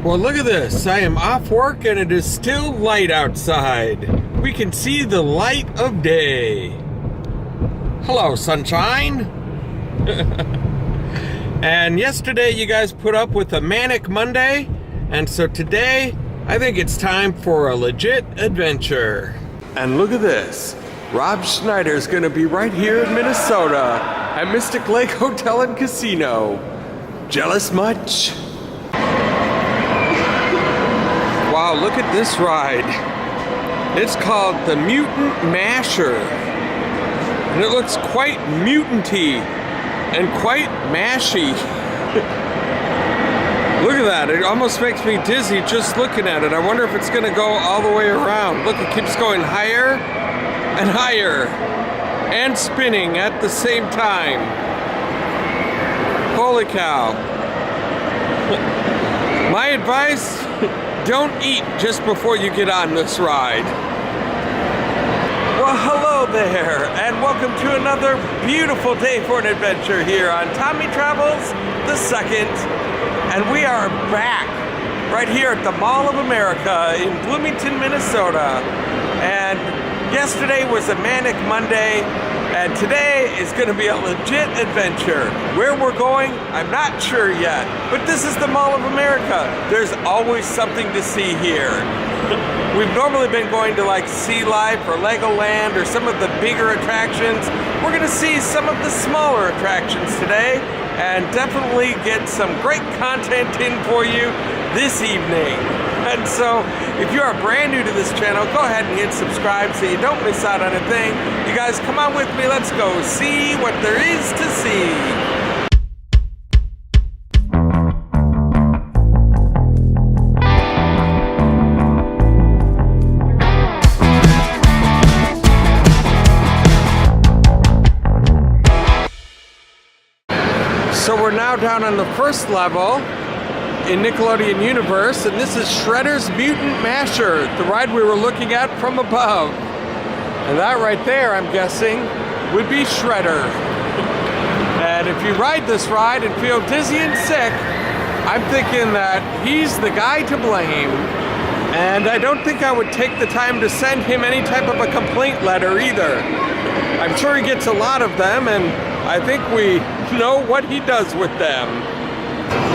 Well, look at this. I am off work and it is still light outside. We can see the light of day. Hello, sunshine. And yesterday you guys put up with a manic Monday, and so today I think it's time for a legit adventure. And look at this. Rob Schneider's gonna be right here in Minnesota at Mystic Lake Hotel and Casino. Jealous much? Wow, look at this ride. It's called the Mutant Masher. And it looks quite mutanty and quite mashy. Look at that, it almost makes me dizzy just looking at it. I wonder if it's gonna go all the way around. Look, it keeps going higher and higher and spinning at the same time. Holy cow. My advice, don't eat just before you get on this ride. Well, hello there, and welcome to another beautiful day for an adventure here on Tommy Travels the Second. And we are back right here at the Mall of America in Bloomington, Minnesota. And yesterday was a manic Monday, and today is going to be a legit adventure. Where we're going, I'm not sure yet, but this is the Mall of America. There's always something to see here. We've normally been going to like Sea Life or Legoland or some of the bigger attractions. We're going to see some of the smaller attractions today and definitely get some great content in for you this evening. And so, if you are brand new to this channel, go ahead and hit subscribe so you don't miss out on a thing. You guys, come on with me, let's go see what there is to see. So we're now down on the first level in Nickelodeon Universe, and this is Shredder's Mutant Masher, the ride we were looking at from above. And that right there, I'm guessing, would be Shredder. And if you ride this ride and feel dizzy and sick, I'm thinking that he's the guy to blame. And I don't think I would take the time to send him any type of a complaint letter either. I'm sure he gets a lot of them, and I think we know what he does with them.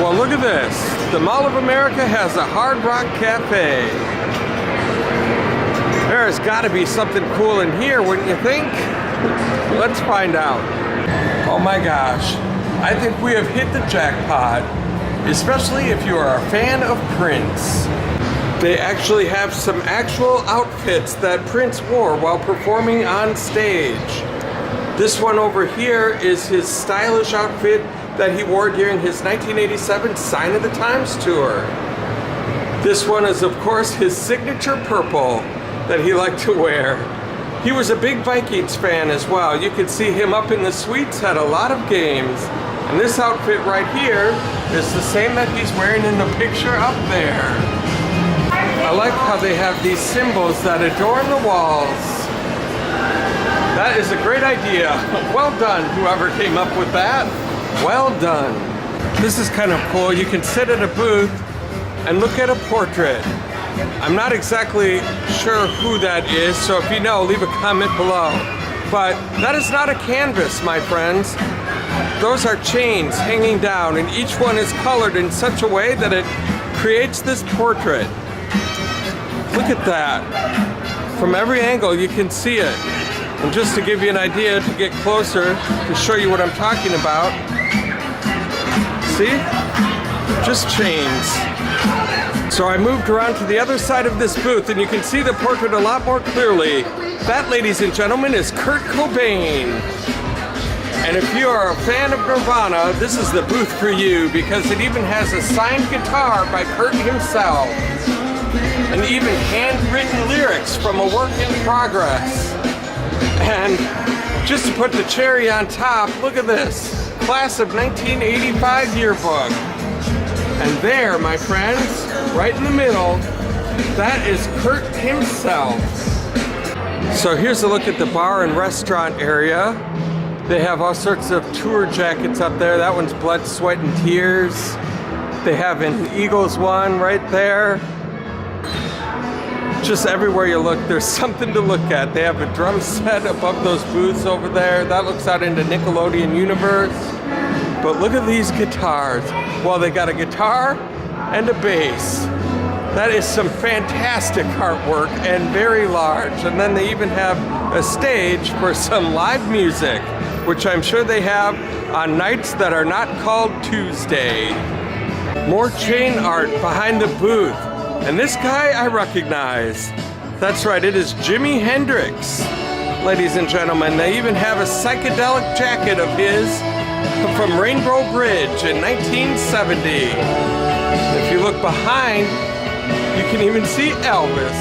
Well, look at this. The Mall of America has a Hard Rock Cafe. There's got to be something cool in here, wouldn't you think? Let's find out. Oh my gosh. I think we have hit the jackpot, especially if you are a fan of Prince. They actually have some actual outfits that Prince wore while performing on stage. This one over here is his stylish outfit that he wore during his 1987 Sign of the Times tour. This one is, of course, his signature purple that he liked to wear. He was a big Vikings fan as well. You could see him up in the suites at a lot of games. And this outfit right here is the same that he's wearing in the picture up there. I like how they have these symbols that adorn the walls. That is a great idea. Well done, whoever came up with that. Well done. This is kind of cool. You can sit at a booth and look at a portrait. I'm not exactly sure who that is, so if you know, leave a comment below. But that is not a canvas, my friends. Those are chains hanging down, and each one is colored in such a way that it creates this portrait. Look at that. From every angle, you can see it. And just to give you an idea, to get closer, to show you what I'm talking about, see? Just chains. So I moved around to the other side of this booth, and you can see the portrait a lot more clearly. That, ladies and gentlemen, is Kurt Cobain. And if you are a fan of Nirvana, this is the booth for you, because it even has a signed guitar by Kurt himself. And even handwritten lyrics from a work in progress. And just to put the cherry on top, look at this. Class of 1985 yearbook. And there, my friends, right in the middle, that is Kurt himself. So here's a look at the bar and restaurant area. They have all sorts of tour jackets up there. That one's Blood, Sweat, and Tears. They have an Eagles one right there. Just everywhere you look, there's something to look at. They have a drum set above those booths over there. That looks out into Nickelodeon Universe. But look at these guitars. Well, they got a guitar and a bass. That is some fantastic artwork and very large. And then they even have a stage for some live music, which I'm sure they have on nights that are not called Tuesday. More chain art behind the booth. And this guy I recognize. That's right, it is Jimi Hendrix, ladies and gentlemen. They even have a psychedelic jacket of his from Rainbow Bridge in 1970. If you look behind, you can even see Elvis.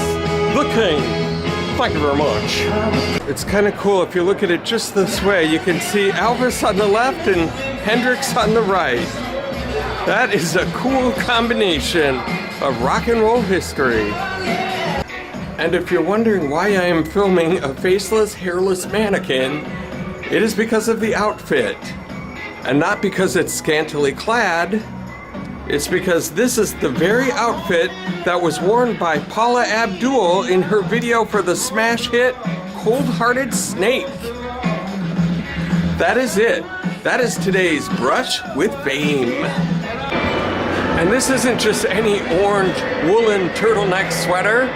The King. Thank you very much. It's kind of cool if you look at it just this way. You can see Elvis on the left and Hendrix on the right. That is a cool combination of rock and roll history. And if you're wondering why I am filming a faceless, hairless mannequin, it is because of the outfit. And not because it's scantily clad. It's because this is the very outfit that was worn by Paula Abdul in her video for the smash hit Cold Hearted Snake. That is it. That is today's Brush with Fame. And this isn't just any orange woolen turtleneck sweater.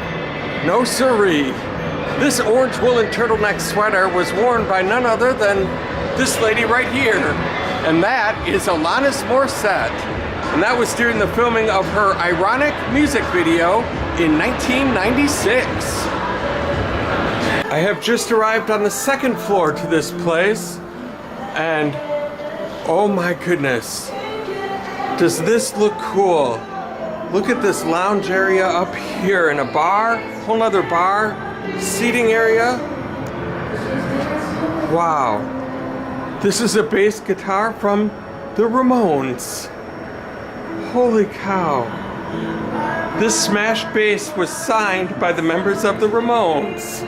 No siree. This orange woolen turtleneck sweater was worn by none other than this lady right here. And that is Alanis Morissette. And that was during the filming of her ironic music video in 1996. I have just arrived on the second floor to this place. And oh my goodness. Does this look cool? Look at this lounge area up here in a bar, whole nother bar, seating area. Wow. This is a bass guitar from the Ramones. Holy cow. This smash bass was signed by the members of the Ramones.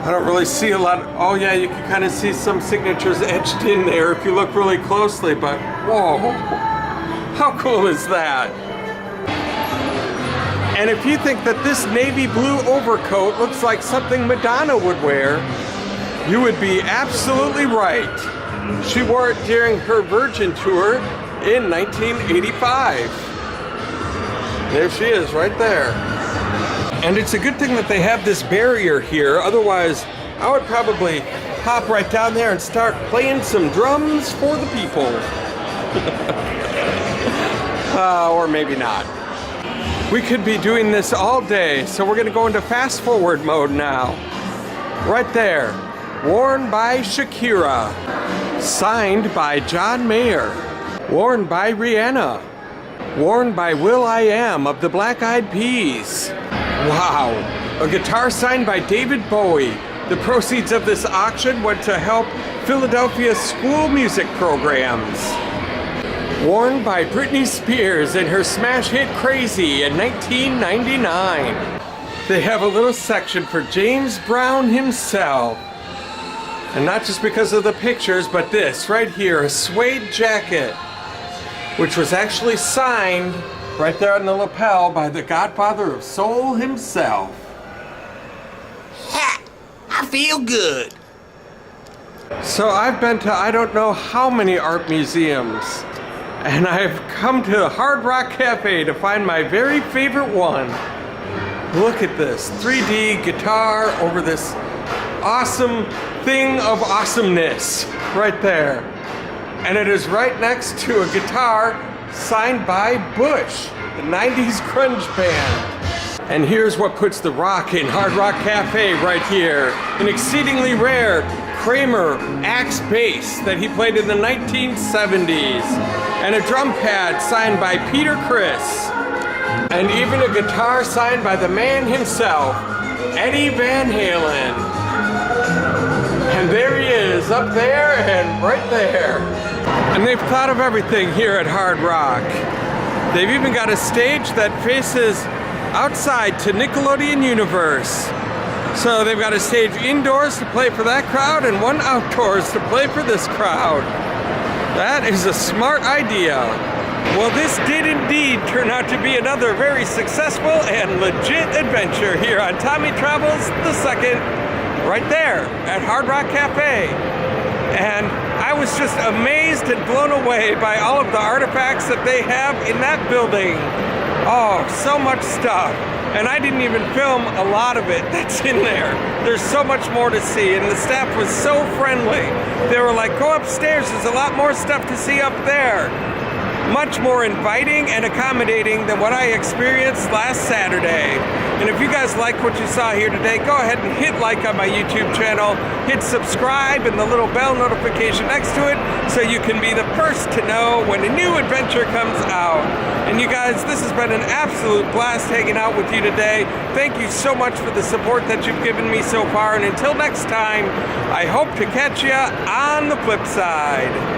I don't really see a lot. Oh yeah, you can kind of see some signatures etched in there if you look really closely, but whoa, how cool is that? And if you think that this navy blue overcoat looks like something Madonna would wear, you would be absolutely right. She wore it during her Virgin tour in 1985. There she is, right there. And it's a good thing that they have this barrier here, otherwise I would probably hop right down there and start playing some drums for the people. Or maybe not. We could be doing this all day, so we're gonna go into fast forward mode now. Right there, worn by Shakira, signed by John Mayer, worn by Rihanna, worn by will.i.am of the Black Eyed Peas. Wow, a guitar signed by David Bowie. The proceeds of this auction went to help Philadelphia's school music programs. Worn by Britney Spears in her smash hit Crazy in 1999. They have a little section for James Brown himself. And not just because of the pictures, but this right here, a suede jacket, which was actually signed right there on the lapel by the godfather of soul himself. Ha! I feel good. So I've been to I don't know how many art museums, and I've come to Hard Rock Cafe to find my very favorite one. Look at this 3D guitar over this awesome thing of awesomeness right there. And it is right next to a guitar signed by Bush, the 90s grunge band. And here's what puts the rock in Hard Rock Cafe right here. An exceedingly rare Kramer Axe bass that he played in the 1970s. And a drum pad signed by Peter Criss. And even a guitar signed by the man himself, Eddie Van Halen. And there he is, up there and right there. And they've thought of everything here at Hard Rock. They've even got a stage that faces outside to Nickelodeon Universe. So they've got a stage indoors to play for that crowd and one outdoors to play for this crowd. That is a smart idea. Well, this did indeed turn out to be another very successful and legit adventure here on Tommy Travels the Second, right there at Hard Rock Cafe. And I was just amazed and blown away by all of the artifacts that they have in that building. Oh, so much stuff. And I didn't even film a lot of it that's in there. There's so much more to see, and the staff was so friendly. They were like, go upstairs, there's a lot more stuff to see up there. Much more inviting and accommodating than what I experienced last Saturday. And if you guys like what you saw here today, go ahead and hit like on my YouTube channel, hit subscribe and the little bell notification next to it so you can be the first to know when a new adventure comes out. And you guys, this has been an absolute blast hanging out with you today. Thank you so much for the support that you've given me so far, and until next time, I hope to catch you on the flip side.